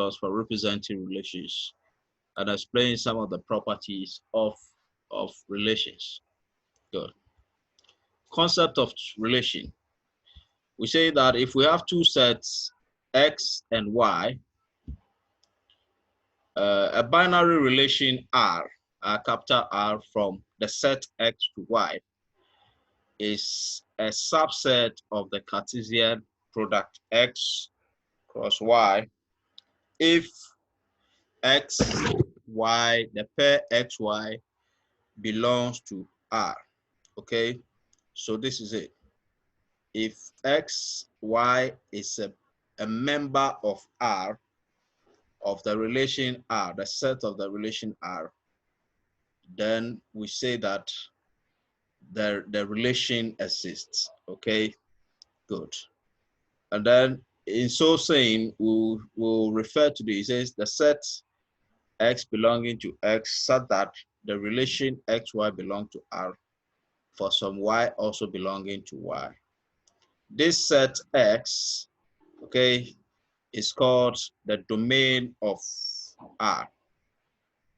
methods for representing relations and explain some of the properties of relations. Good. Concept of relation. We say that if we have two sets, X and Y, a binary relation R, capital R, from the set X to Y is a subset of the Cartesian product X cross Y if X, Y, the pair X, Y belongs to R. Okay, so this is it. If X, Y is a member of R, of the relation R, the set of the relation R, then we say that the relation exists. Okay, good. And then in so saying, we'll refer to this as the set X belonging to X such that the relation XY belong to R for some Y also belonging to Y. This set X, okay, is called the domain of R,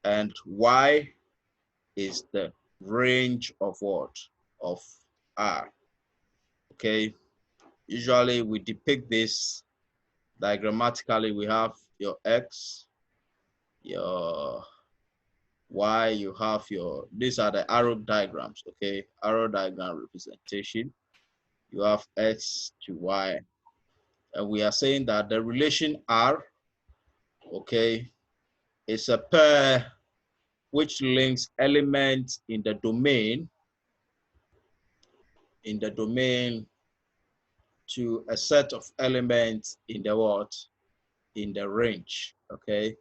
and Y is the range of what? Of R. Okay, usually we depict this diagrammatically. We have your X, your Y, you have your, these are the arrow diagrams, okay? Arrow diagram representation. You have X to Y. And we are saying that the relation R, okay, is a pair which links elements in the domain to a set of elements in the what? In the range, okay?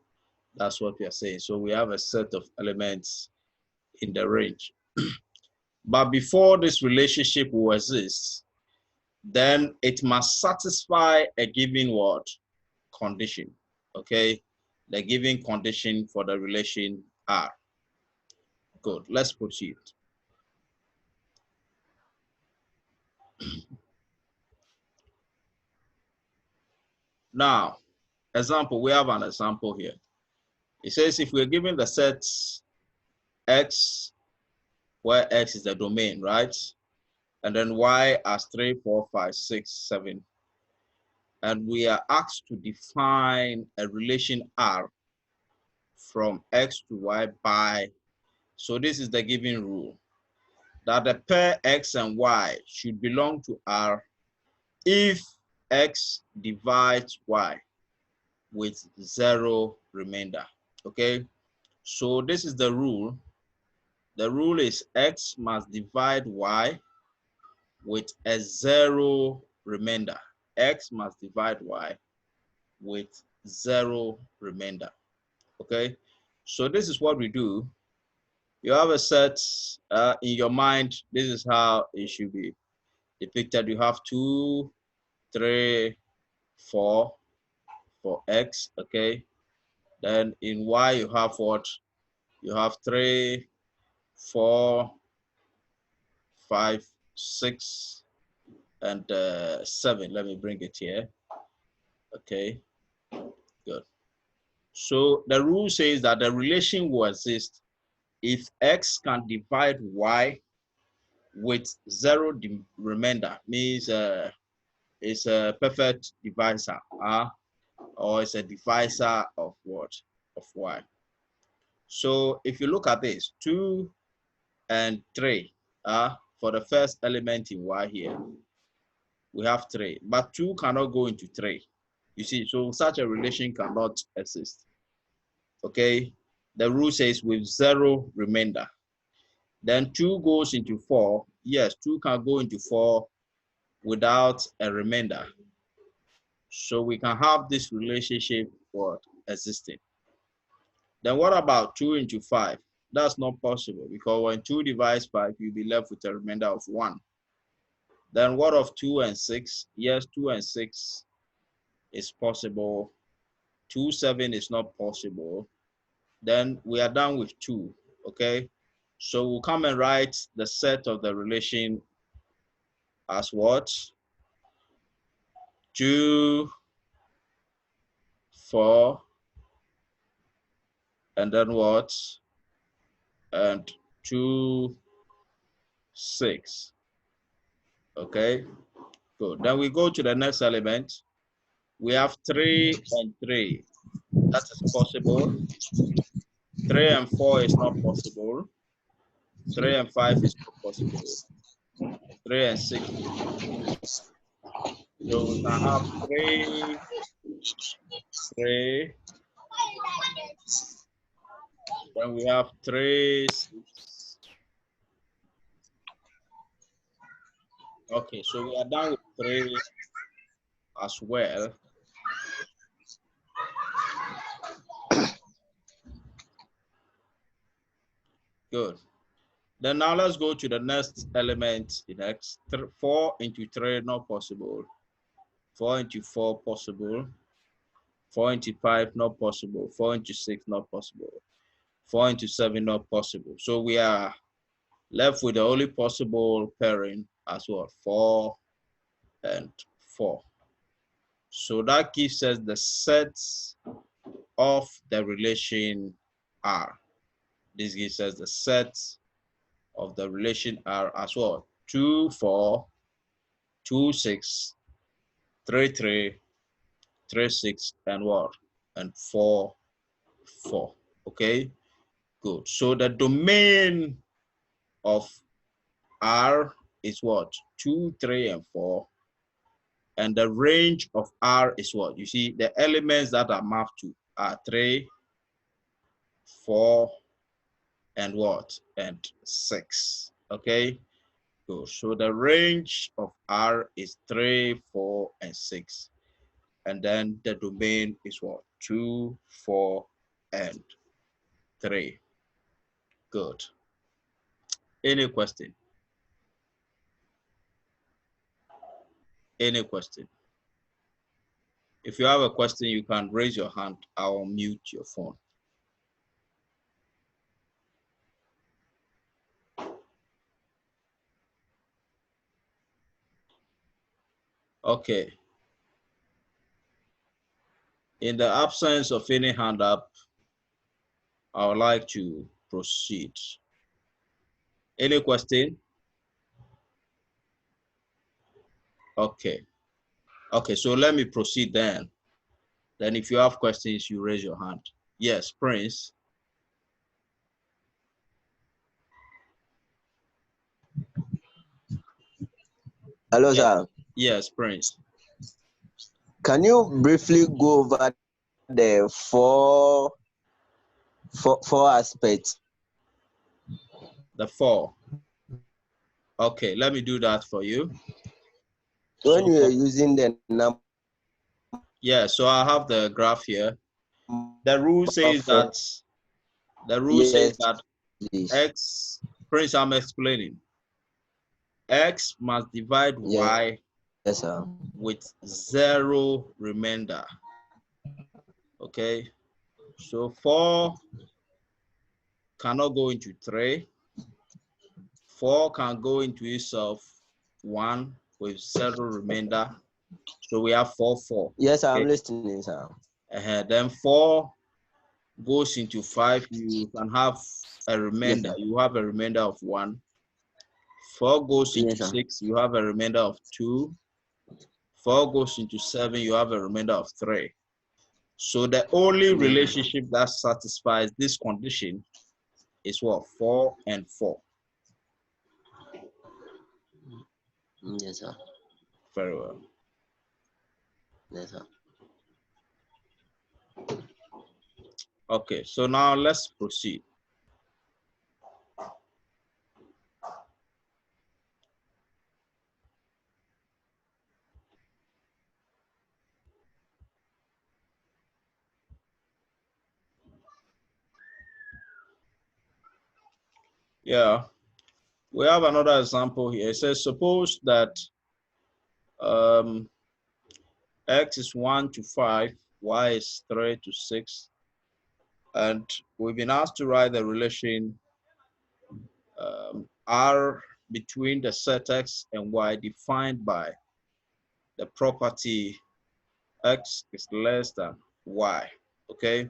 That's what we are saying. So we have a set of elements in the range. But before this relationship will exist, then it must satisfy a given what? Condition, okay? The given condition for the relation R. Good, let's proceed. Now, example, we have an example here. It says if we're given the set X, where X is the domain, right? And then Y as 3, 4, 5, 6, 7. And we are asked to define a relation R from X to Y by, so this is the given rule, that the pair X and Y should belong to R if X divides Y with 0 remainder, okay? So this is the rule. The rule is X must divide Y with a 0 remainder. X must divide Y with 0 remainder, okay? So this is what we do. You have a set in your mind. This is how it should be depicted. You have 2, 3, 4 for X, okay? Then in Y you have what? You have 3, 4, 5, 6, and 7. Let me bring it here. Okay, good. So the rule says that the relation will exist if X can divide Y with 0 remainder, means it's a perfect divisor, or it's a divisor of what? Of Y. So if you look at this, 2 and 3, for the first element in Y here, we have 3, but 2 cannot go into 3. You see, so such a relation cannot exist. Okay, the rule says with 0 remainder. Then 2 goes into 4. Yes, 2 can go into 4 without a remainder. So we can have this relationship what existing. Then what about 2 into 5? That's not possible because when 2 divides 5, you'll be left with a remainder of 1. Then what of 2 and 6? Yes, 2 and 6 is possible. 2, 7 is not possible. Then we are done with 2, okay? So we'll come and write the set of the relation as what? 2, 4, and then what? And 2, 6. Okay, good. Then we go to the next element. We have 3 and 3. That is possible. 3 and 4 is not possible. 3 and 5 is not possible. 3 and 6 is possible. So we can have 3, 3. Then we have 3, 6. Okay, so we are done with 3 as well. Good. Then now let's go to the next element in X. 4 into 3, not possible. 4 into 4, possible. 4 into 5, not possible. 4 into 6, not possible. 4 into 7, not possible. So we are left with the only possible pairing as well, 4 and 4. So that gives us the sets of the relation R. This gives us the set of the relation R as well. 2, 4, 2, 6, 3, 3, 3, 6, and what? And 4, 4. Okay, good. So the domain of R is what? 2, 3, and 4. And the range of R is what? You see, the elements that are mapped to are 3, 4, and what? And 6. Okay, good. So the range of R is 3, 4, and 6. And then the domain is what? 2, 4, and 3. Good. Any question? Any question? If you have a question, you can raise your hand. I'll mute your phone. Okay. In the absence of any hand up, I would like to proceed. Any question? Okay. Okay, so let me proceed then. Then if you have questions, you raise your hand. Yes, Prince. Hello, Yes, sir. yes, Prince. Can you briefly go over the four aspects? The 4. Okay, let me do that for you. When So you are using the number, yeah, so I have the graph here. The rule says 4, that yes, please. X, Prince, I'm explaining. X must divide Y Yes, sir. with 0 remainder. Okay, so 4 cannot go into 3. 4 can go into itself 1 with 0 remainder. So we have 4, 4. Yes, Okay? I'm listening, sir. Then 4 goes into 5. You can have a remainder. Yes, you have a remainder of 1. 4 goes into yes, 6. You have a remainder of 2. 4 goes into 7. You have a remainder of 3. So the only relationship that satisfies this condition is what? 4 and 4. yes, sir. Very well. Yes, sir. Okay, so now let's proceed. Yeah, we have another example here. It says, suppose that X is 1 to 5, Y is 3 to 6, and we've been asked to write the relation R between the set X and Y defined by the property X is less than Y, okay?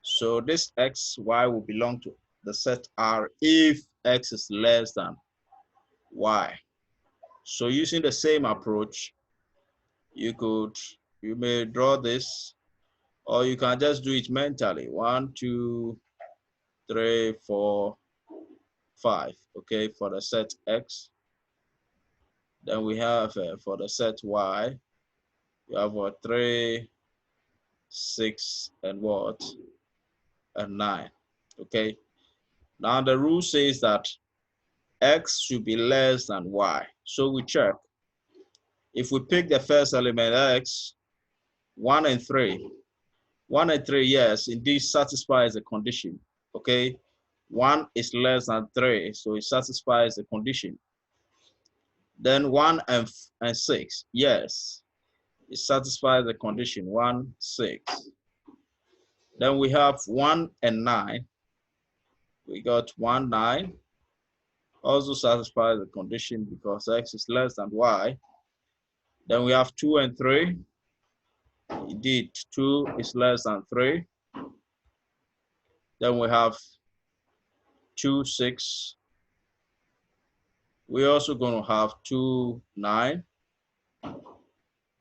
So this x, y will belong to the set R if x is less than y. So using the same approach, you may draw this, or you can just do it mentally. 1, 2, 3, 4, 5. Okay, for the set x. Then we have for the set y, you have 3, 6, and what? And 9. Okay. Now the rule says that x should be less than y. So we check. If we pick the first element x, 1 and 3. 1 and 3, yes, indeed satisfies the condition. Okay. 1 is less than 3, so it satisfies the condition. Then 1 and 6, yes, it satisfies the condition. 1, 6. Then we have 1 and 9. We got 1, 9. Also satisfies the condition because x is less than y. Then we have 2 and 3. Indeed, 2 is less than 3. Then we have 2, 6. We're also going to have 2, 9.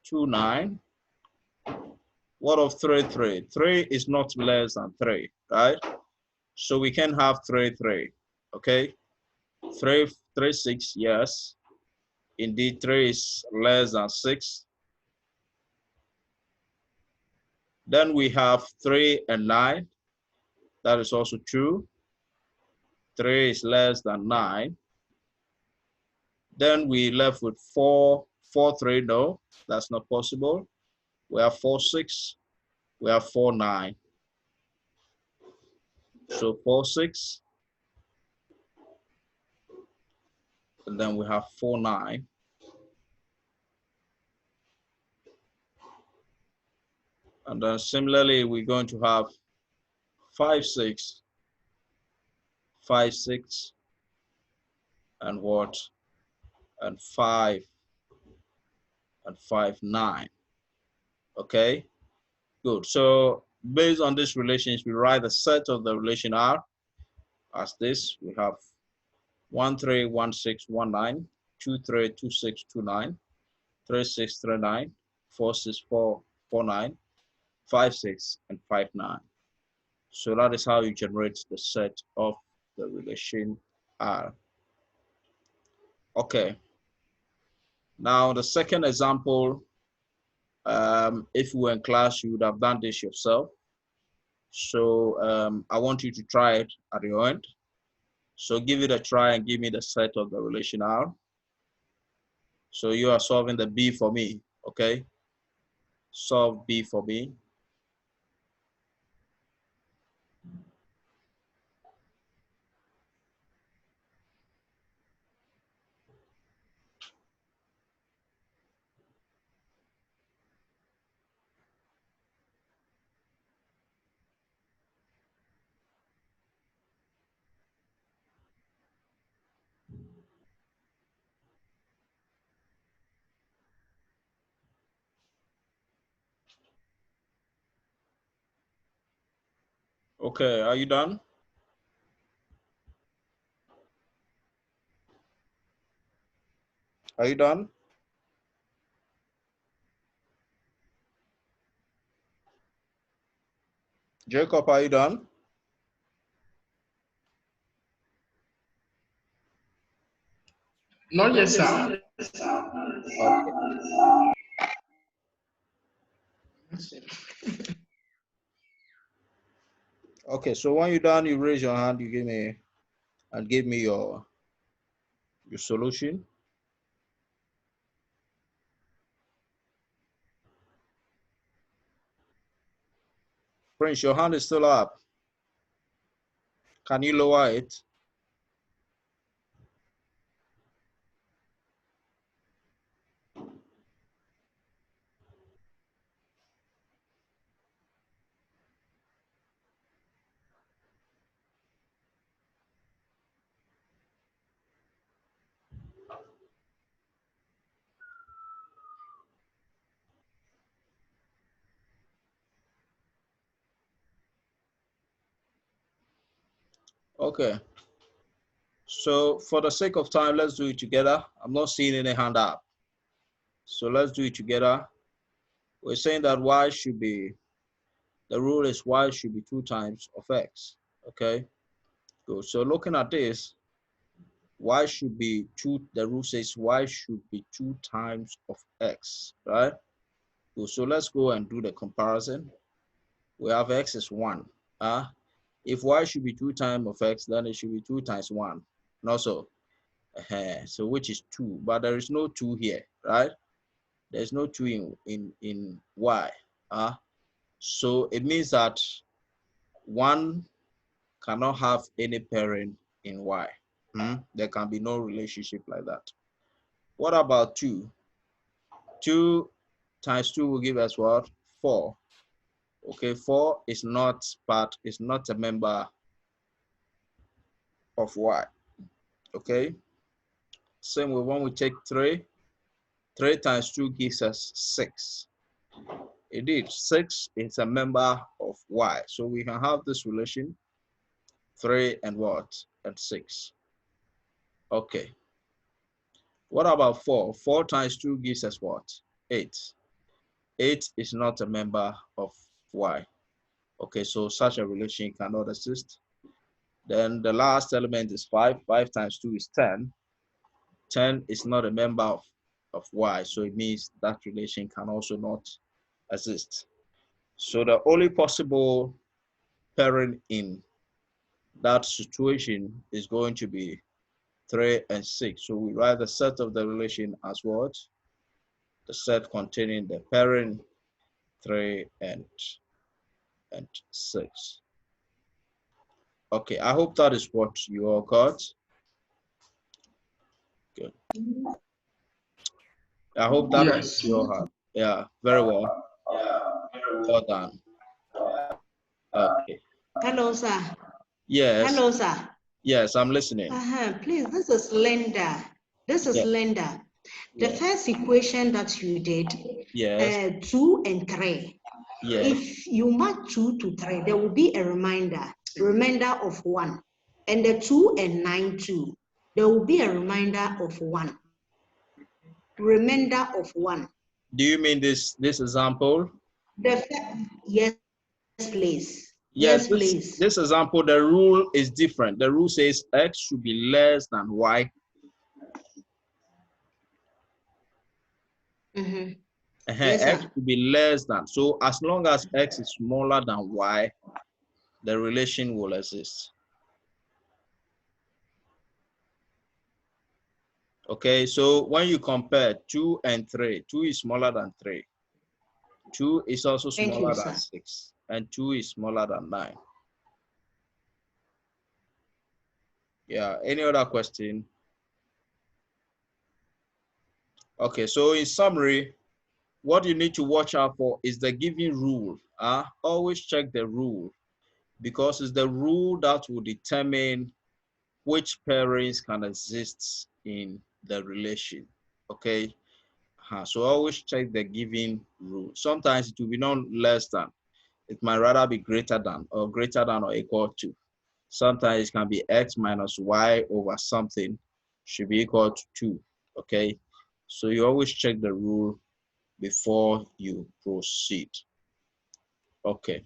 2, 9. What of 3, 3? 3 is not less than 3, right? So we can have 3, 3. Okay? 3, 3, 6, yes. Indeed, 3 is less than 6. Then we have 3 and 9. That is also true. 3 is less than 9. Then we left with 4, 4, 3. No, that's not possible. We have 4, 6. We have 4, 9. So 4, 6. And then we have 4, 9. And then similarly, we're going to have 5, 6. 5, 6. And what? And 5 and 5, 9. Okay, good. So based on this relationship, we write the set of the relation R as this. We have 1, 3, 1, 6, 1, 9, 2, 3, 2, 6, 2, 9, 3, 6, 3, 9, 4, 6, 4, 4, 9, 5, 6, and 5, 9. So that is how you generate the set of the relation R. Okay. Now the second example, if you were in class, you would have done this yourself. So I want you to try it at your end. So give it a try and give me the set of the relation R. So you are solving the B for me, okay? Solve B for me. Okay, are you done? Are you done? Jacob, are you done? Not yet, sir. Okay. Okay, so when you're done, you raise your hand, you give me your solution. Prince, your hand is still up. Can you lower it? Okay. So for the sake of time, let's do it together. I'm not seeing any hand up. So let's do it together. We're saying that y should be, the rule is y should be 2 times of x. Okay, good. So looking at this, y should be 2, the rule says y should be 2 times of x, right? Good. So let's go and do the comparison. We have x is 1. If y should be 2 times of x, then it should be 2 times 1. And also, so which is 2, but there is no 2 here, right? There's no 2 in y. So it means that 1 cannot have any parent in y. There can be no relationship like that. What about 2? 2 times 2 will give us what? 4. Okay, 4 is not a member of y. Okay, same way when we take 3. 3 times 2 gives us 6. Indeed, 6 is a member of y. So we can have this relation, 3 and what? And 6. Okay. What about 4? 4 times 2 gives us what? 8. 8 is not a member of y. Okay, so such a relation cannot exist. Then the last element is 5. 5 times 2 is 10. 10 is not a member of y, so it means that relation can also not exist. So the only possible parent in that situation is going to be 3 and 6. So we write the set of the relation as what? The set containing the parent 3 and 6. Okay, I hope that is what you all got. Good. I hope that Yes. you all have. Yeah, very well. Well done. Okay. Hello, sir. Yes. Hello, sir. Yes, I'm listening. Please, this is Linda. This is Yeah. Linda. The Yeah. first equation that you did, Yes. 2 and 3. Yes. If you mark 2 to 3, there will be a remainder of 1. And the 2 and 9 too, there will be a remainder of 1. Remainder of 1. Do you mean this example? Yes, please. Yes, Yes, please. this example, the rule is different. The rule says x should be less than y. Yes, X sir. should be less than. So as long as x is smaller than y, the relation will exist. Okay, so when you compare 2 and 3, 2 is smaller than 3. 2 is also Thank you, smaller than sir. 6. And 2 is smaller than 9. Yeah, any other question? Okay, so in summary, what you need to watch out for is the given rule. Always check the rule, because it's the rule that will determine which parents can exist in the relation. Okay, so always check the given rule. Sometimes it will be not less than. It might rather be greater than or equal to. Sometimes it can be x minus y over something should be equal to 2. Okay, so you always check the rule before you proceed. Okay.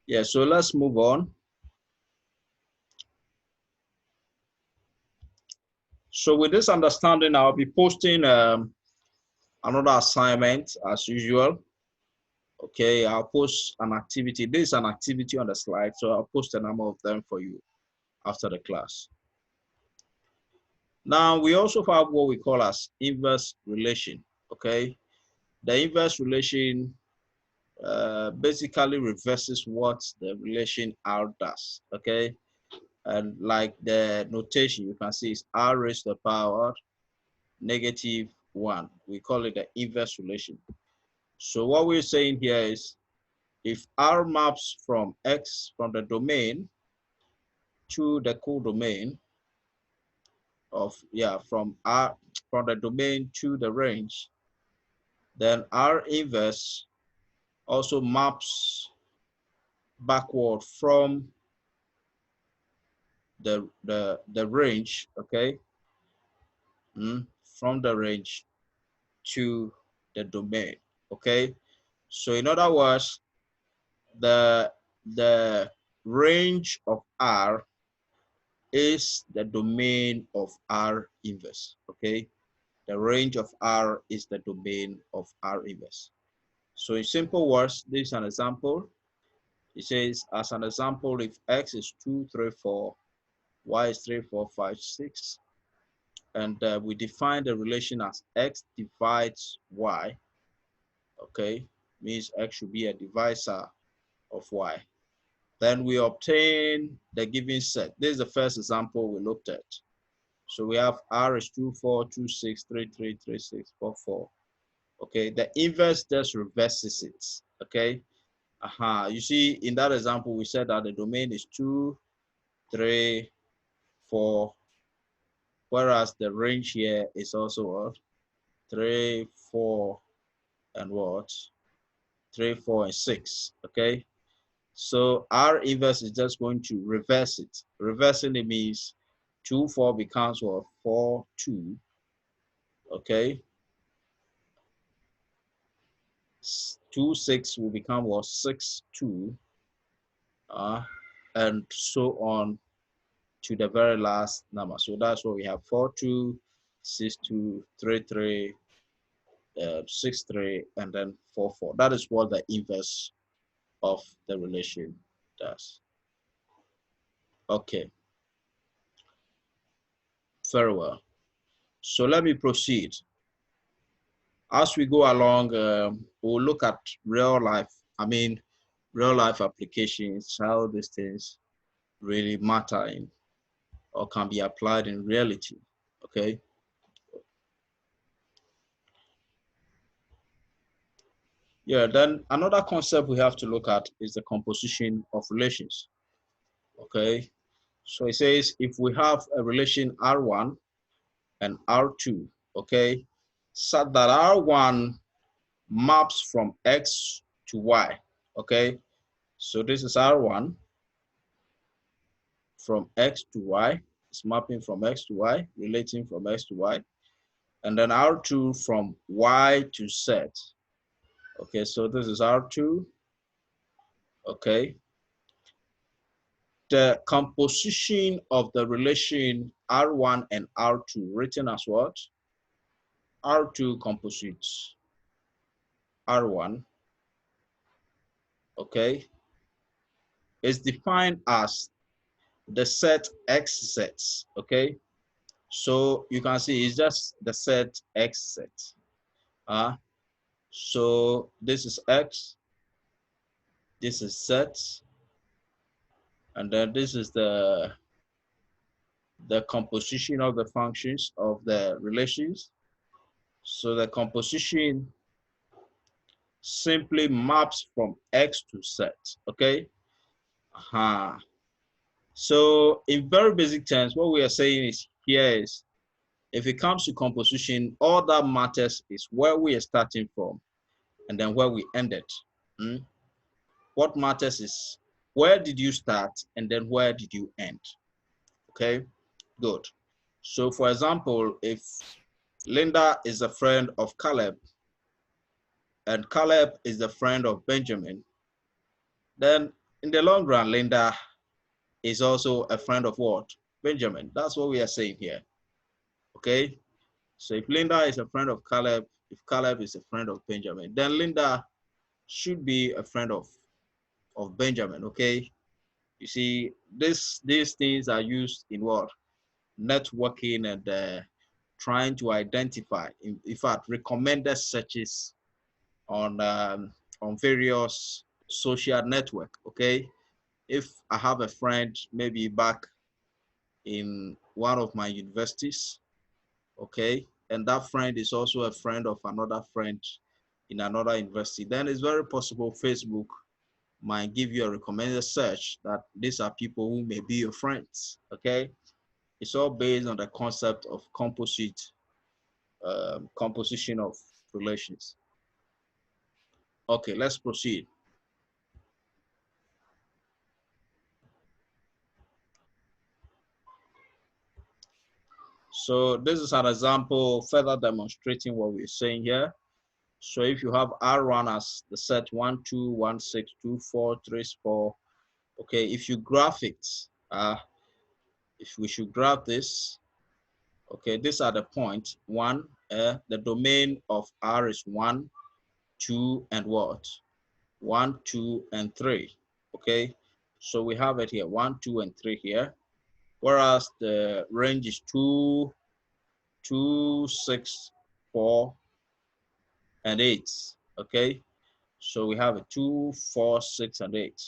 Yeah, so let's move on. So with this understanding, I'll be posting another assignment as usual. Okay, I'll post an activity. This is an activity on the slide, so I'll post a number of them for you after the class. Now, we also have what we call as inverse relation, okay? The inverse relation basically reverses what the relation R does, okay? And like the notation, you can see is R raised to the power -1. We call it the inverse relation. So what we're saying here is if R maps from X, from the domain to the codomain of, from the domain to the range, then R inverse also maps backward from the range, okay, from the range to the domain, okay. So in other words, the range of R is the domain of R inverse, okay. The range of R is the domain of R inverse. So in simple words, this is an example. It says, as an example, if X is 2, 3, 4, Y is 3, 4, 5, 6, and we define the relation as X divides Y, okay, means X should be a divisor of Y. Then we obtain the given set. This is the first example we looked at. So we have R is 2, 4, 2, 6, 3, 3, 3, 6, 4, 4. Okay, the inverse just reverses it. Okay, you see in that example we said that the domain is 2, 3, 4, whereas the range here is also what? 3, 4, and what? 3, 4, and 6. Okay, so R inverse is just going to reverse it. Reversing it means 2, 4 becomes what? 4, 2. Okay, 2, 6 will become what? 6, 2. And so on to the very last number. So that's what we have: 4, 2, 6, 2, 3, 3, 6, 3, and then 4, 4. That is what the inverse of the relation does. Okay, very well. So let me proceed. As we go along, we'll look at real life applications, how these things really matter in, or can be applied in reality. Okay. Yeah, then another concept we have to look at is the composition of relations. Okay. So it says if we have a relation R1 and R2, okay, such that R1 maps from X to Y. Okay. So this is R1 from X to Y. It's mapping from X to Y, relating from X to Y. And then R2 from Y to Z. Okay, so this is R2. Okay. The composition of the relation R1 and R2 written as what? R2 composites R1. Okay. Is defined as the set X sets. Okay. So you can see it's just the set X set. So this is X, this is Z, and then this is the composition of the functions of the relations. So the composition simply maps from X to Z. Okay. So in very basic terms, what we are saying is here is, if it comes to composition, all that matters is where we are starting from and then where we ended. What matters is where did you start and then where did you end? Okay, good. So for example, if Linda is a friend of Caleb and Caleb is a friend of Benjamin, then in the long run, Linda is also a friend of what? Benjamin. That's what we are saying here. Okay. So if Linda is a friend of Caleb, if Caleb is a friend of Benjamin, then Linda should be a friend of Benjamin. Okay. You see, these things are used in what? Networking and trying to identify, in fact, recommended searches on various social network. Okay. If I have a friend maybe back in one of my universities, okay, and that friend is also a friend of another friend in another university, then it's very possible Facebook might give you a recommended search that these are people who may be your friends. Okay, it's all based on the concept of composition of relations. Okay, let's proceed. So this is an example further demonstrating what we're saying here. So if you have R1 as the set 1, 2, 1, 6, 2, 4, 3, 4, okay, if you graph it, if we should graph this, okay, these are the points. 1, the domain of R is 1, 2, and what? 1, 2, and 3, okay? So we have it here, 1, 2, and 3 here, whereas the range is 2, 2, 6, 4, and 8, okay? So we have a 2, 4, 6, and 8.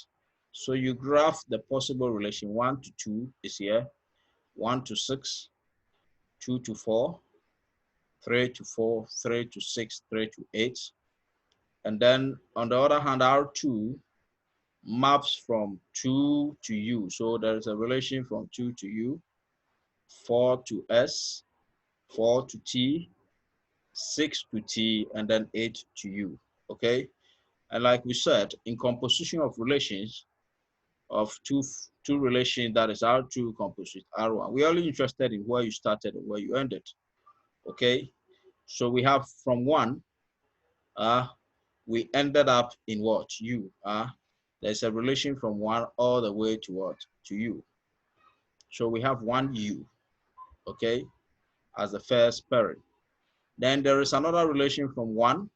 So you graph the possible relation. 1 to 2 is here, 1 to 6, 2 to 4, 3 to 4, 3 to 6, 3 to 8. And then on the other hand, R2 maps from 2 to U. So there is a relation from 2 to U, 4 to S, 4 to T, 6 to T, and then 8 to U, okay? And like we said, in composition of relations, of two relations, that is R2 composite R1. We're only interested in where you started and where you ended, okay? So we have from 1, we ended up in what? U. There's a relation from 1 all the way to what? To U. So we have 1U, okay, as the first parent. Then there is another relation from 1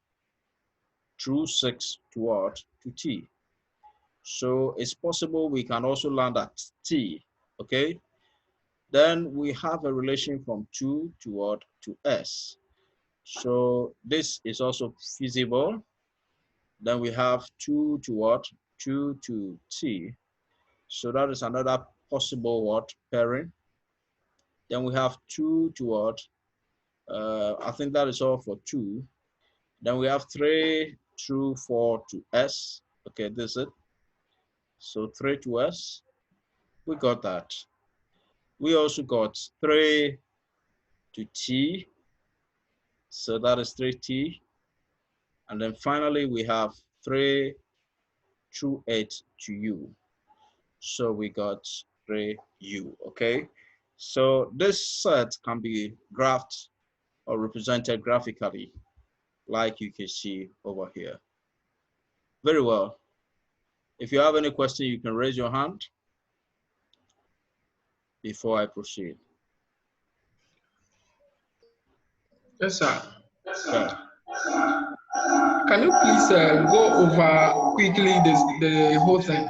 through 6 to what? To T. So it's possible we can also land at T, okay? Then we have a relation from 2 to what? To S. So this is also feasible. Then we have 2 to what? 2 to T. So that is another possible what? Pairing. Then we have 2 to what? I think that is all for 2. Then we have 3 through 4 to S. Okay, this is it. So 3 to S. We got that. We also got 3 to T. So that is 3T. And then finally, we have 3 through 8 to U. So we got 3U, okay? So this set can be graphed or represented graphically, like you can see over here. Very well. If you have any question, you can raise your hand before I proceed. Yes, sir. Okay. Can you please go over quickly the whole thing?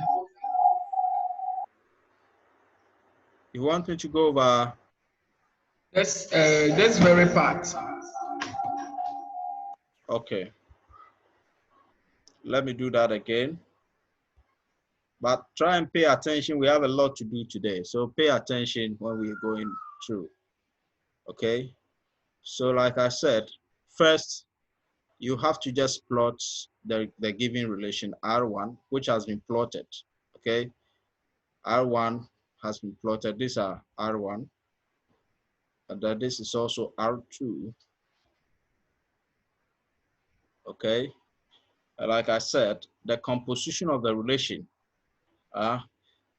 You want me to go over? This very part. Okay. Let me do that again. But try and pay attention. We have a lot to do today. So pay attention when we're going through. Okay. So like I said, first, you have to just plot the given relation R1, which has been plotted. Okay. R1 has been plotted. These are R1. And then this is also R2. Okay. And like I said, the composition of the relation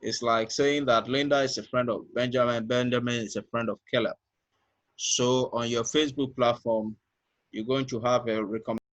is like saying that Linda is a friend of Benjamin, Benjamin is a friend of Caleb. So on your Facebook platform, you're going to have a recommendation